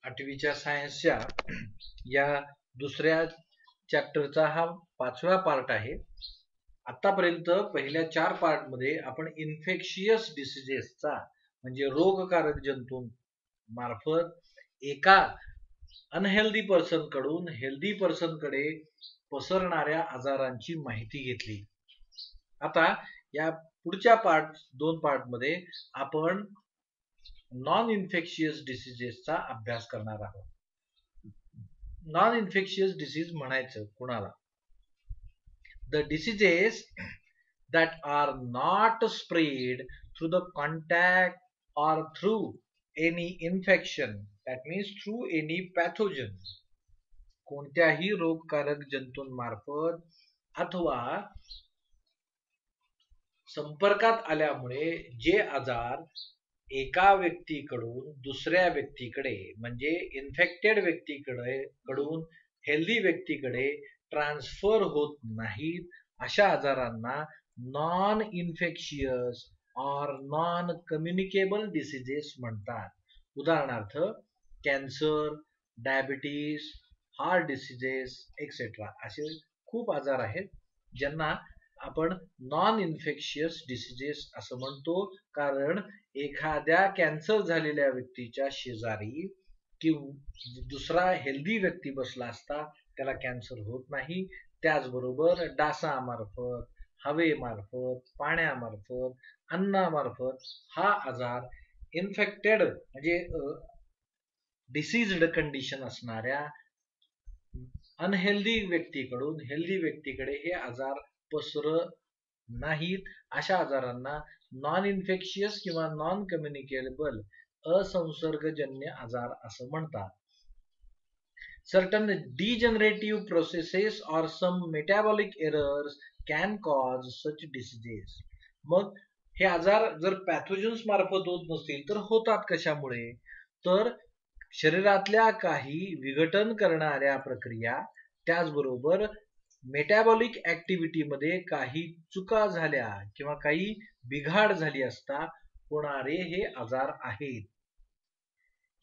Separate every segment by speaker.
Speaker 1: 8वीच्या सायन्सच्या या दुसऱ्या चॅप्टरचा हा 5वा पार्ट आहे. आतापर्यंत पहिल्या 4 पार्ट मध्ये आपण इन्फेक्शियस डिसीजेसचा म्हणजे रोगकारक जंतू मार्फत एका अनहेल्दी पर्सन कडून हेल्दी पर्सन कडे पसरणाऱ्या आजारांची माहिती घेतली. आता या पुढच्या 2 पार्ट मध्ये आपण नॉन इन्फेक्शियस डिसीजेसचा अभ्यास करणार आहोत. नॉन इन्फेक्शियस डिसीज म्हणायचं कुणाला? The diseases that are not spread through the contact or through any infection, that means through any pathogen. कोणत्याही रोगकारक जंतूंमार्फत अथवा संपर्कात आल्यामुळे जे आजार एका व्यक्तीकडून दुसऱ्या व्यक्तीकडे म्हणजे इन्फेक्टेड व्यक्तीकडून हेल्दी व्यक्तीकडे ट्रान्सफर होत नाहीत अशा आजारांना नॉन इन्फेक्शियस और नॉन कम्युनिकेबल डिसीजेस म्हणतात. उदाहरणार्थ cancer, diabetes, heart diseases etcetera असे खूप आजार आहेत ज्यांना आपण नॉन इन्फेक्शियस डिसीजेस असं म्हणतो, कारण एखाद्या कॅन्सर झालेल्या व्यक्तीच्या शेजारी दुसरा हेल्दी व्यक्ती बसला असता त्याला कॅन्सर होत नाही. त्याचबरोबर डासामार्फत, हवेमार्फत, पाण्यामार्फत, अन्नामार्फत हा आजार इन्फेक्टेड म्हणजे डिसीज्ड कंडिशन असणाऱ्या अनहेल्दी व्यक्तीकडून हेल्दी व्यक्तीकडे हे आजार पसरत नाहीत. अशा आजारांना नॉन इन्फेक्शियस किंवा नॉन कम्युनिकेबल असंसर्गजन्य आजार असं म्हणतात. Certain degenerative processes or some metabolic errors can cause such diseases. मग हे आजार जर पॅथोजन्स मार्फत होत नसतील तर होतात कशामुळे? तर शरीरातल्या काही विघटन करणाऱ्या प्रक्रिया, त्याचबरोबर मेटाबॉलिक ऍक्टिव्हिटी मध्ये काही चुका झाल्या किंवा काही बिघाड झाली असता होणारे हे आजार आहेत.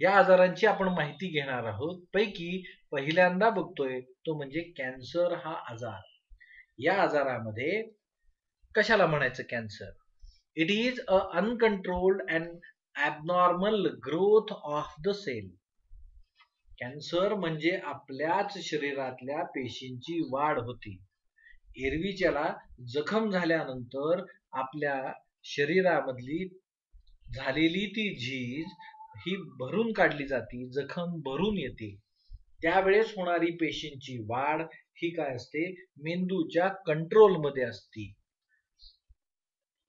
Speaker 1: या आजारांची आपण माहिती घेणार आहोत. पैकी पहिल्यांदा बघतोय तो म्हणजे कॅन्सर हा आजार. या आजारामध्ये कशाला म्हणायचं cancer? It is a uncontrolled and abnormal growth of the cell. Cancer म्हणजे आपल्याच शरीरातल्या पेशींची वाढ होती. एरवीच्याला जखम झाल्यानंतर आपल्या शरीरामधली झालेली ती झीज ही भरून काढली जाते, जखम भरून येते. त्यावेळेस होणारी पेशींची वाढ ही काय असते? मेंदूच्या कंट्रोलमध्ये असते.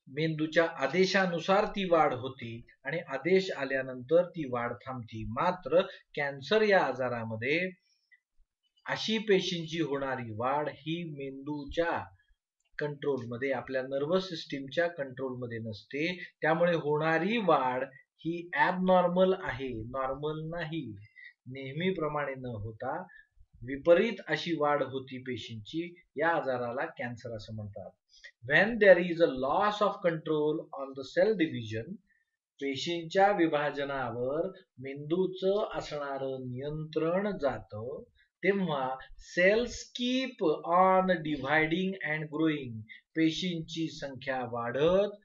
Speaker 1: मेंदूच्या आदेशानुसार ती वाढ होती आणि आदेश आल्यानंतर ती वाढ थांबती. मात्र कॅन्सर या आजारामध्ये अशी पेशींची होणारी वाढ ही मेंदूच्या कंट्रोलमध्ये, आपल्या नर्वस सिस्टीमच्या कंट्रोलमध्ये नसते. त्यामुळे होणारी वाढ ही ॲबनॉर्मल आहे, नॉर्मल नाही. नेहमीप्रमाणे न होता विपरीत अशी वाढ होती पेशींची. या आजाराला कॅन्सर असं म्हणतात. When there is a loss of control on the cell division, पेशींच्या विभाजनावर मेंदूचं असणारं नियंत्रण जातं, तेव्हा cells keep on dividing and growing. पेशींची संख्या वाढत,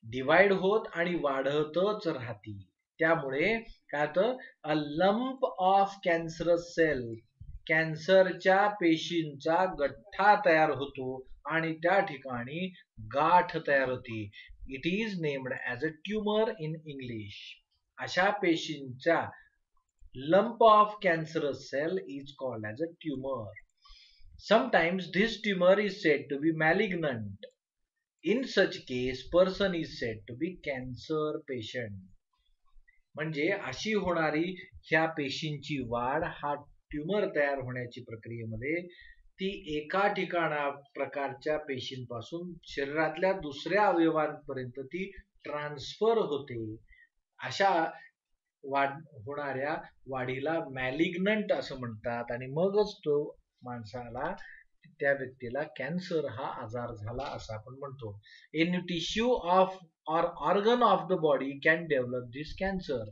Speaker 1: डिवाइड होत आणि वाढतच राहते. त्यामुळे काय होतं? अ लंप ऑफ कॅन्सरस सेल, कॅन्सरच्या पेशींचा गठ्ठा तयार होतो आणि त्या ठिकाणी गाठ तयार होते. It is named as a tumour in English. अशा पेशींचा lump of cancerous cell is called as a tumor. Sometimes this tumor is said to be malignant. In such case, person is said to be cancer patient. म्हणजे अशी होणारी ह्या पेशींची वाढ हा tumour तयार होण्याची प्रक्रियेमध्ये ती एका ठिकाणा प्रकारच्या पेशींपासून शरीरातल्या दुसऱ्या अवयवांपर्यंत ती ट्रान्सफर होते. अशा होणाऱ्या वाढीला मॅलिग्नंट असं म्हणतात आणि मगच तो माणसाला त्या व्यक्तीला कॅन्सर हा आजार झाला असं आपण म्हणतो. Any tissue of or organ of the body can develop this cancer.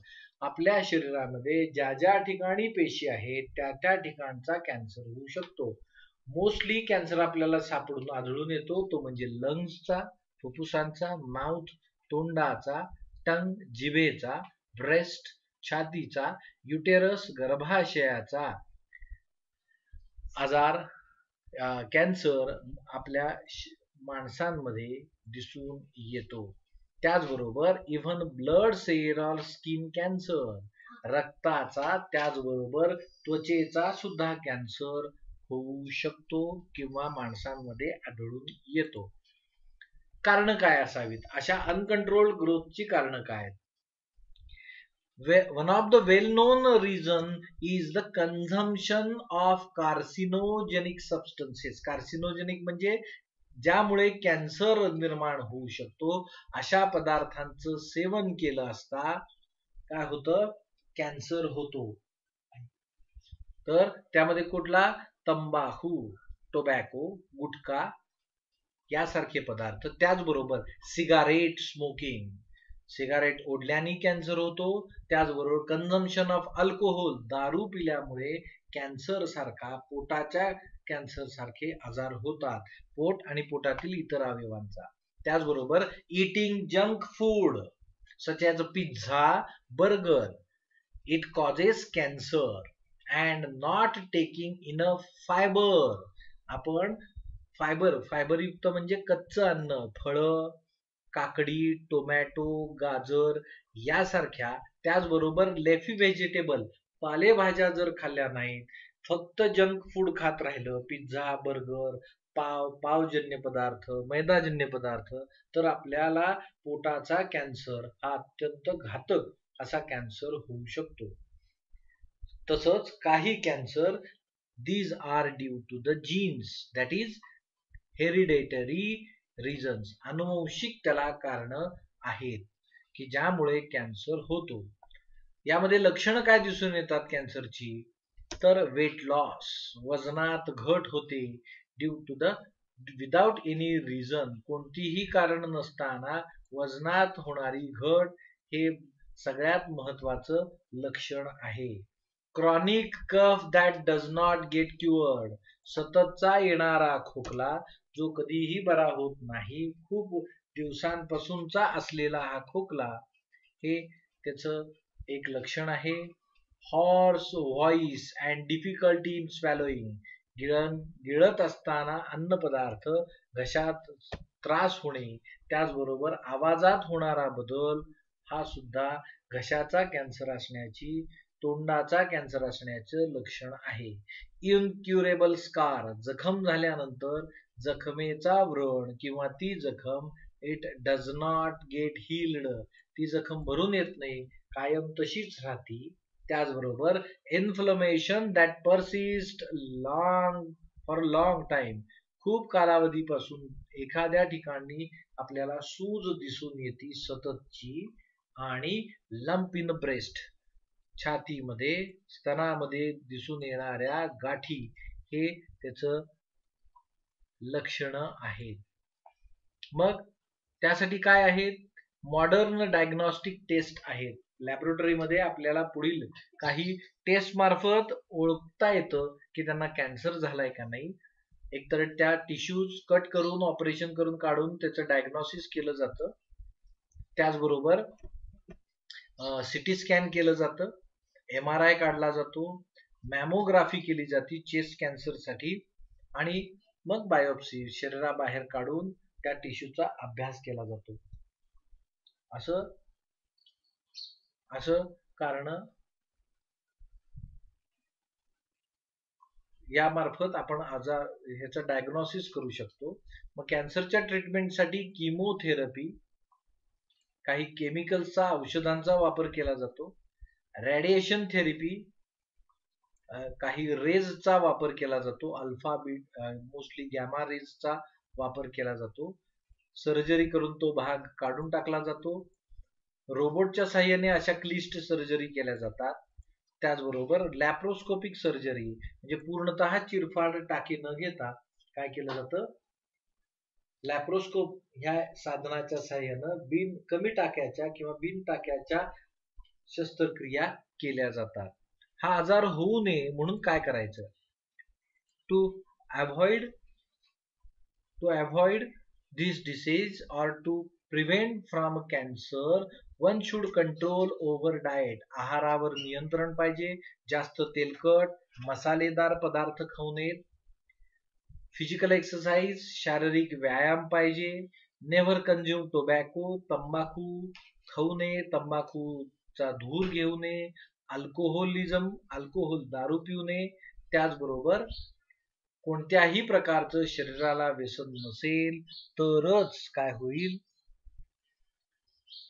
Speaker 1: आपल्या शरीरामध्ये ज्या ज्या ठिकाणी पेशी आहेत त्या त्या ठिकाणचा कॅन्सर होऊ शकतो. मोस्टली कॅन्सर आपल्याला आढळून येतो तो म्हणजे लंग्सचा, फुफ्फुसांचा, माउथ, तोंडाचा, टंग, जिभेचा, ब्रेस्ट, छातीचा, युटेरस, गर्भाशयाचा आजार, कॅन्सर आपल्या माणसांमध्ये दिसून येतो. त्याचबरोबर इव्हन ब्लड सेल और स्किन कॅन्सर, रक्ताचा त्याचबरोबर त्वचेचा सुद्धा कॅन्सर होऊ शकतो किंवा माणसांमध्ये आढळून येतो. कारण काय असावीत? अशा अनकंट्रोल्ड ग्रोथची कारण काय? One of the well-known reason is the consumption of carcinogenic substances. Carcinogenic म्हणजे ज्यामुळे कॅन्सर निर्माण होऊ शकतो अशा पदार्थांचं सेवन केलं असता काय होतं? कॅन्सर होतो. तर त्यामध्ये कुठला? तंबाखू, टोबॅको, गुटखा यासारखे पदार्थ. त्याचबरोबर सिगारेट स्मोकिंग, सिगारेट ओढल्याने कॅन्सर होतो. त्याचबरोबर कन्झम्पशन ऑफ अल्कोहोल, दारू पिल्यामुळे कॅन्सर सारखा, पोटाच्या कॅन्सर सारखे आजार होतात, पोट आणि पोटातील इतर अवयवांचा. त्याचबरोबर eating junk food such as pizza, burger, it causes cancer. And not taking enough fibre. आपण फायबरयुक्त म्हणजे कच्चं अन्न, फळं, काकडी, टोमॅटो, गाजर यासारख्या, त्याचबरोबर लेफी व्हेजिटेबल, पालेभाज्या जर खाल्ल्या नाहीत, फक्त जंक फूड खात राहिलं, पिझ्झा, बर्गर, पावजन्य पदार्थ, मैदाजन्य पदार्थ, तर आपल्याला पोटाचा कॅन्सर हा अत्यंत घातक असा कॅन्सर होऊ शकतो. तसंच काही cancer these are due to the genes, that is hereditary reasons. अनुवंशिक त्याला कारण आहेत की ज्यामुळे कॅन्सर होतो. यामध्ये लक्षणं काय दिसून येतात कॅन्सरची? तर वेट लॉस, वजनात घट होते, due to the without any reason, कोणतीही कारण नसताना वजनात होणारी घट हे सगळ्यात महत्वाचं लक्षण आहे. Chronic cuff that does not gate क्युअर्ड, सततचा येणारा खोकला जो कधीही बरा होत नाही, खूप दिवसांपासूनचा असलेला हा खोकला हे त्याचं एक लक्षण आहे. Hoarse voice and difficulty in swallowing, गिळत असताना अन्न पदार्थ घशात त्रास होणे, त्याचबरोबर आवाजात होणारा बदल हा सुद्धा घशाचा कॅन्सर असण्याची, तोंडाचा कॅन्सर असण्याचं लक्षण आहे. इनक्युरेबल स्कार, जखम झाल्यानंतर जखमेचा व्रण किंवा ती जखम it does not gate heeled, ती जखम भरून येत नाही, कायम तशीच राहते. त्याचबरोबर inflammation that persist for long time, खूप कालावधीपासून एखाद्या ठिकाणी आपल्याला सूज दिसून येते सततची. आणि लंप इन ब्रेस्ट, छातीमध्ये, स्तनामध्ये दिसून येणाऱ्या गाठी हे त्याचं लक्षण आहेत. मग त्यासाठी काय आहेत? मॉडर्न डायग्नॉस्टिक टेस्ट आहेत. लॅबोरेटरीमध्ये आपल्याला पुढील काही टेस्ट मार्फत ओळखता येतं की त्यांना कॅन्सर झालाय का नाही. एकतर त्या टिश्यूज कट करून, ऑपरेशन करून काढून त्याचं डायग्नॉसिस केलं जातं. त्याचबरोबर सिटी स्कॅन केलं जातं, MRI काढला जातो, मॅमोग्राफी केली जाते चेस्ट कॅन्सरसाठी, आणि मग बायोप्सी शरीराबाहेर काढून त्या टिश्यूचा अभ्यास केला जातो. असं कारण यामार्फत आपण ह्याचं डायग्नोसिस करू शकतो. मग कॅन्सरच्या ट्रीटमेंटसाठी किमोथेरपी, काही केमिकल्सचा, औषधांचा वापर केला जातो. रेडिएशन थेरपी, काही रेजचा वापर केला जातो, अल्फा मोस्टली गॅमा रेजचा वापर केला जातो. सर्जरी करून तो भाग काढून टाकला जातो. रोबोटच्या साहाय्याने अशा क्लिष्ट सर्जरी केल्या जातात. त्याचबरोबर लॅप्रोस्कोपिक सर्जरी म्हणजे पूर्णतः चिरफाड टाके न घेता काय केलं जातं, लॅप्रोस्कोप ह्या साधनाच्या साहाय्यानं कमी टाक्याच्या किंवा बिन टाक्याच्या शस्त्रक्रिया केल्या जातात. हा आजार होऊ नये म्हणून काय करायचं, to avoid this disease or to prevent from cancer, one should control over diet. आहारावर नियंत्रण पाहिजे, जास्त तेलकट मसालेदार पदार्थ खाऊ नयेत. फिजिकल एक्सरसाइज, शारीरिक व्यायाम पाहिजे. नेव्हर कंझ्युम टोबॅको, तंबाखू खाऊ नये, तंबाखूचा धूर घेऊ नये. अल्कोहोल दारू पिऊ नये. त्याचबरोबर कोणत्याही प्रकारचं शरीराला व्यसन नसेल तरच काय होईल,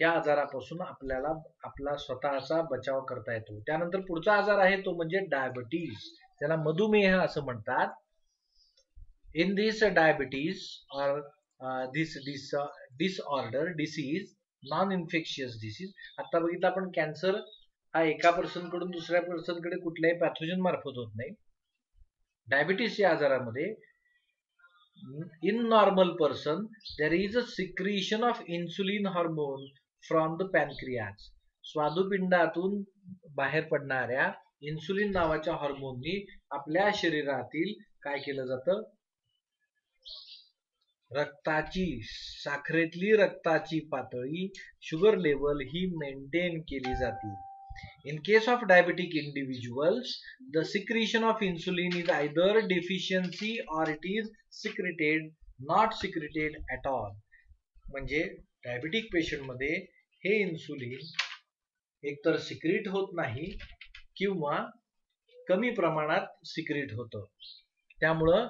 Speaker 1: या आजारापासून आपल्याला आपला स्वतःचा बचाव करता येतो. त्यानंतर पुढचा आजार आहे तो म्हणजे डायबिटीज, त्याला मधुमेह असं म्हणतात. इन दिस डायबिटीज और दिस डिसीज, नॉन इन्फेक्शियस डिसीज. आता बघितलं आपण, कॅन्सर हा एका पर्सन कडून दुसऱ्या पर्सन कडे कुठल्याही पॅथोजन मार्फत होत नाही. डायबिटीस या आजारामध्ये in normal person there is a secretion of insulin hormone from the pancreas. स्वादुपिंडातून बाहेर पडणाऱ्या इन्सुलिन नावाच्या हॉर्मोननी आपल्या शरीरातील काय केलं जातं, साखरेतली रक्ताची पातळी, शुगर लेवल ही मेंटेन केली जाते. In case of diabetic individuals, the secretion of insulin is either deficiency or it is secreted, not secreted at all. म्हणजे डायबिटिक पेशंट मध्ये हे इन्सुलिन एकतर सिक्रेट होत नाही किंवा कमी प्रमाणात सिक्रेट होतं. त्यामुळं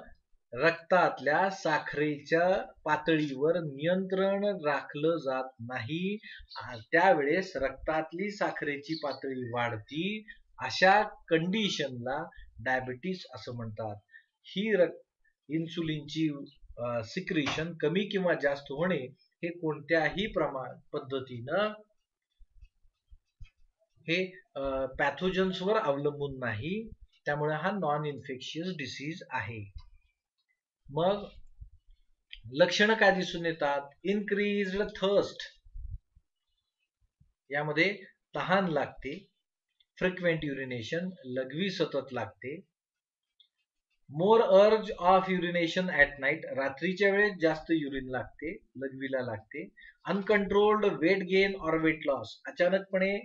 Speaker 1: रक्तातल्या साखरेच्या पातळीवर नियंत्रण राखलं जात नाही. त्यावेळेस रक्तातली साखरेची पातळी वाढती. अशा कंडिशनला डायबिटीस असं म्हणतात. ही इन्सुलिनची सिक्रेशन कमी किंवा जास्त होणे हे कोणत्याही पद्धतीनं हे पॅथोजन्सवर अवलंबून नाही. त्यामुळे हा नॉन इन्फेक्शियस डिसीज आहे. मग लक्षणं काय दिसून येतात, इन्क्रीज्ड थर्स्ट, यामध्ये तहान लागते. फ्रिक्वेंट युरिनेशन, लघवी सतत लागते. मोर अर्ज ऑफ युरिनेशन ऍट नाईट, रात्रीच्या वेळेस जास्त युरिन लागते, लघवीला लागते. अनकंट्रोल्ड वेट गेन और वेट लॉस, अचानकपणे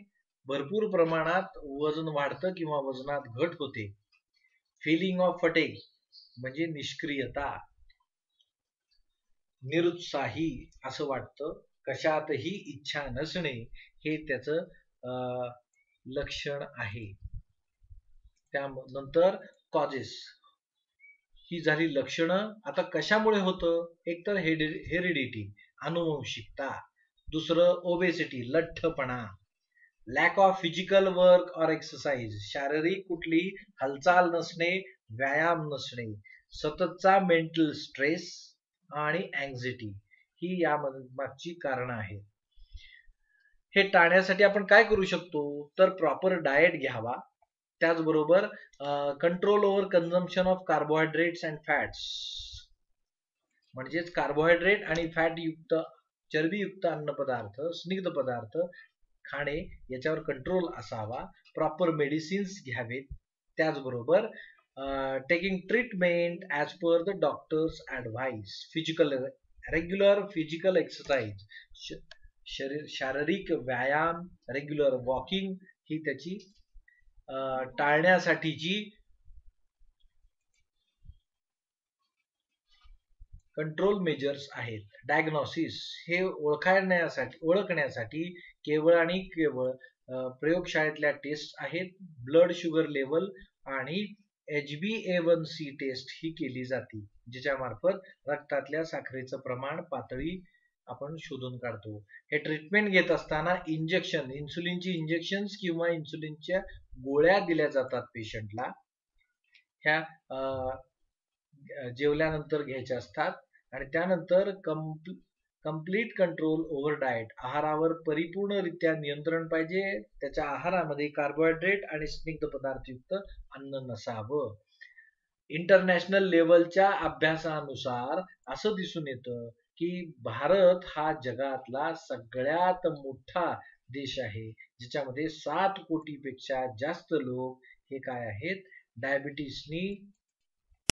Speaker 1: भरपूर प्रमाणात वजन वाढतं किंवा वजनात घट होते. फिलिंग ऑफ फटेग म्हणजे निष्क्रियता, निरुत्साही असं वाटतं, कशातही इच्छा नसणे हे त्याचं लक्षण आहे. त्यानंतर कॉजेस, ही झाली लक्षणं. आता कशामुळे होतं, एकतर हेरिडिटी अनुवंशिकता, दुसरं ओबेसिटी लठ्ठपणा, लॅक ऑफ फिजिकल वर्क और एक्सरसाइज शारीरिक कुठली हालचाल नसणे, व्यायाम नसणे, सततचा मेंटल स्ट्रेस आणि अँझायटी ही या मागची कारण आहेत. हे टाळण्यासाठी आपण काय करू शकतो, तर प्रॉपर डाएट घ्यावा. त्याचबरोबर control over consumption of carbohydrates and fats, म्हणजेच कार्बोहायड्रेट आणि फॅट युक्त चरबीयुक्त अन्नपदार्थ, स्निग्ध पदार्थ खाणे याच्यावर कंट्रोल असावा. प्रॉपर मेडिसिन्स घ्यावेत. त्याचबरोबर taking treatment as per the doctors advice. Regular physical exercise, शारीरिक व्यायाम, रेग्युलर वॉकिंग ही त्याची टाळण्यासाठीची कंट्रोल मेजर्स आहेत. डायग्नोसिस हे ओळखण्यासाठी केवळ आणि केवळ प्रयोगशाळेतल्या टेस्ट आहेत. ब्लड शुगर लेवल आणि HbA1c टेस्ट ही केली जाते, ज्याच्या मार्फत रक्तातल्या साखरेचं प्रमाण पातळी आपण शोधून काढतो. हे ट्रीटमेंट घेत असताना इंजेक्शन, इन्सुलिनची इंजेक्शन्स किंवा इन्सुलिनच्या गोळ्या दिल्या जातात पेशंटला. ह्या जेवल्यानंतर घ्यायच्या असतात. आणि त्यानंतर कंप्लीट कंट्रोल ओव्हर डाएट, आहारावर परिपूर्णरित्या नियंत्रण पाहिजे. त्याच्या आहारामध्ये कार्बोहायड्रेट आणि स्निग्ध पदार्थयुक्त अन्न नसावं. इंटरनॅशनल लेवलच्या अभ्यासानुसार असं दिसून येतं की भारत हा जगातला सगळ्यात मोठा देश आहे, ज्याच्यामध्ये 7 कोटीपेक्षा जास्त लोक हे काय आहेत, डायबिटीसनी